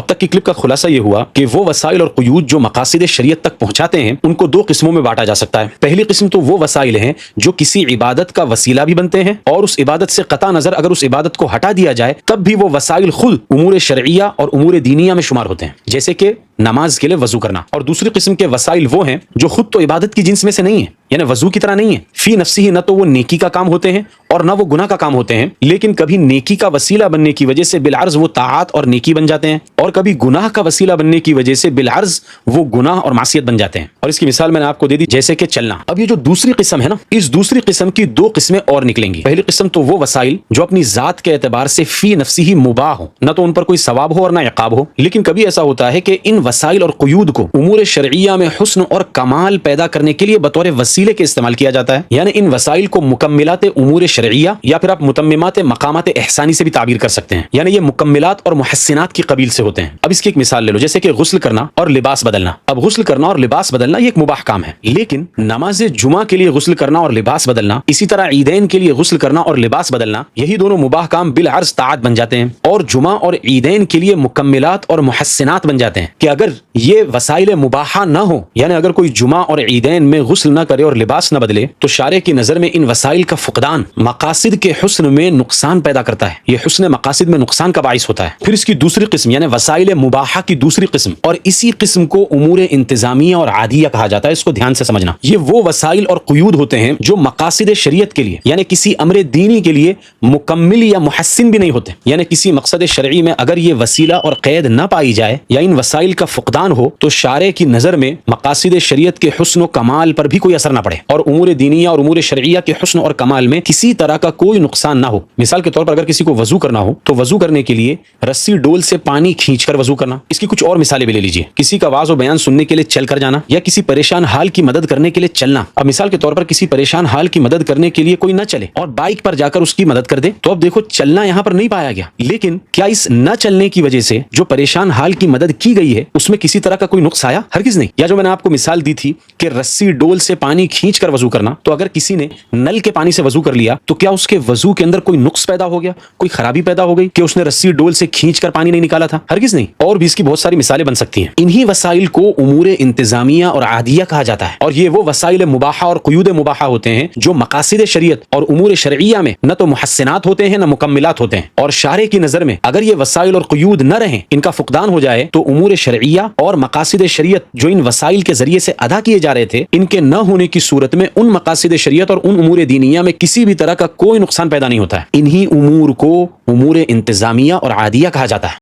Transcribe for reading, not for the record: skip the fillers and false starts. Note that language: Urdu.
اب تک کی کلپ کا خلاصہ یہ ہوا کہ وہ وسائل اور قیود جو مقاصد شریعت تک پہنچاتے ہیں ان کو دو قسموں میں بانٹا جا سکتا ہے۔ پہلی قسم تو وہ وسائل ہیں جو کسی عبادت کا وسیلہ بھی بنتے ہیں اور اس عبادت سے قطع نظر اگر اس عبادت کو ہٹا دیا جائے تب بھی وہ وسائل خود امور شرعیہ اور امور دینیہ میں شمار ہوتے ہیں، جیسے کہ نماز کے لیے وضو کرنا۔ اور دوسری قسم کے وسائل وہ ہیں جو خود تو عبادت کی جنس میں سے نہیں ہیں، یعنی وضو کی طرح نہیں ہے، فی نفسی ہی نہ تو وہ نیکی کا کام ہوتے ہیں اور نہ وہ گناہ کا کام ہوتے ہیں، لیکن کبھی نیکی کا وسیلہ بننے کی وجہ سے بالعرض وہ طاعت اور نیکی بن جاتے ہیں اور کبھی گناہ کا وسیلہ بننے کی وجہ سے بالعرض وہ گناہ اور معصیت بن جاتے ہیں۔ اور اس کی مثال میں نے آپ کو دے دی، جیسے کہ چلنا۔ اب یہ جو دوسری قسم ہے نا، اس دوسری قسم کی دو قسمیں اور نکلیں گی۔ پہلی قسم تو وہ وسائل جو اپنی ذات کے اعتبار سے فی نفسی ہی مباح ہو، نہ تو ان پر کوئی ثواب ہو اور نہ عقاب ہو، لیکن کبھی ایسا ہوتا ہے کہ ان وسائل اور قیود کو امور شرعیہ میں حسن اور کمال پیدا کرنے کے لیے بطور وسیلے کے استعمال کیا جاتا ہے، یعنی ان وسائل کو مکملات امور شرعیہ یا پھر آپ متممات مقامات احسانی سے بھی تعبیر کر سکتے ہیں، یعنی یہ مکملات اور محسنات کی قبیل سے ہوتے ہیں۔ اب اس کی ایک مثال لے لو، جیسے کہ غسل کرنا اور لباس بدلنا۔ اب غسل کرنا اور لباس بدلنا یہ ایک مباح کام ہے، لیکن نماز جمعہ کے لیے غسل کرنا اور لباس بدلنا، اسی طرح عیدین کے لیے غسل کرنا اور لباس بدلنا، یہی دونوں مباح کام بالعرض طاعت بن جاتے ہیں اور جمعہ اور عیدین کے لیے مکملات اور محسنات بن جاتے ہیں کہ اگر یہ وسائل مباحہ نہ ہو، یعنی اگر کوئی جمعہ اور عیدین میں غسل نہ کرے اور لباس نہ بدلے تو شارع کی نظر میں ان وسائل کا فقدان مقاصد کے حسن میں نقصان پیدا کرتا ہے، یہ حسن مقاصد میں نقصان کا باعث ہوتا ہے۔ پھر اس کی دوسری قسم یعنی وسائل مباحہ کی دوسری قسم، اور اسی قسم کو امور انتظامیہ اور عادیہ کہا جاتا ہے، اس کو دھیان سے سمجھنا۔ یہ وہ وسائل اور قیود ہوتے ہیں جو مقاصد شریعت کے لیے یعنی کسی امر دینی کے لیے مکمل یا محسن بھی نہیں ہوتے، یعنی کسی مقصد شرعی میں اگر یہ وسیلہ اور قید نہ پائی جائے یا ان وسائل کا فقدان ہو تو شارع کی نظر میں مقاصد شریعت کے حسن و کمال پر بھی کوئی اثر نہ پڑے اور امور دینیہ اور امور شرعیہ کے حسن اور کمال میں کسی طرح کا کوئی نقصان نہ ہو۔ مثال کے طور پر اگر کسی کو وضو کرنا ہو تو وضو کرنے کے لیے رسی ڈول سے پانی کھینچ کر وضو کرنا۔ اس کی کچھ اور مثالیں بھی لے لیجیے، کسی کا واعظ و بیان سننے کے لیے چل کر جانا یا کسی پریشان حال کی مدد کرنے کے لیے چلنا۔ اب مثال کے طور پر کسی پریشان حال کی مدد کرنے کے لیے کوئی نہ چلے اور بائک پر جا کر اس کی مدد کر دے تو اب دیکھو چلنا یہاں پر نہیں پایا گیا، لیکن کیا اس نہ چلنے کی وجہ سے جو پریشان حال کی مدد کی گئی ہے اس میں کسی طرح کا کوئی نقص آیا؟ ہرگز نہیں۔ یا جو میں نے آپ کو مثال دی تھی کہ رسی ڈول سے پانی کھینچ کر وضو کرنا، تو اگر کسی نے نل کے پانی سے وضو کر لیا تو کیا اس کے وضو کے اندر کوئی نقص پیدا ہو گیا، کوئی خرابی پیدا ہو گئی کہ اس نے رسی ڈول سے کھینچ کر پانی نہیں نکالا تھا؟ ہرگز نہیں۔ اور بھی اس کی بہت ساری مثالیں بن سکتی ہیں۔ انہی وسائل کو امور انتظامیہ اور عادیہ کہا جاتا ہے، اور یہ وہ وسائل مباحہ اور قیود مباحہ ہوتے ہیں جو مقاصد شریعت اور امور شرعیہ میں نہ تو محسنات ہوتے ہیں نہ مکملات ہوتے ہیں، اور شارع کی نظر میں اگر یہ وسائل اور قیود نہ رہیں، ان کا فقدان ہو جائے تو امور شرعیہ اور مقاصد شریعت جو ان وسائل کے ذریعے سے ادا کیے جا رہے تھے ان کے نہ ہونے کی صورت میں ان مقاصد شریعت اور ان امور دینیہ میں کسی بھی طرح کا کوئی نقصان پیدا نہیں ہوتا ہے۔ انہی امور کو امور انتظامیہ اور عادیہ کہا جاتا ہے۔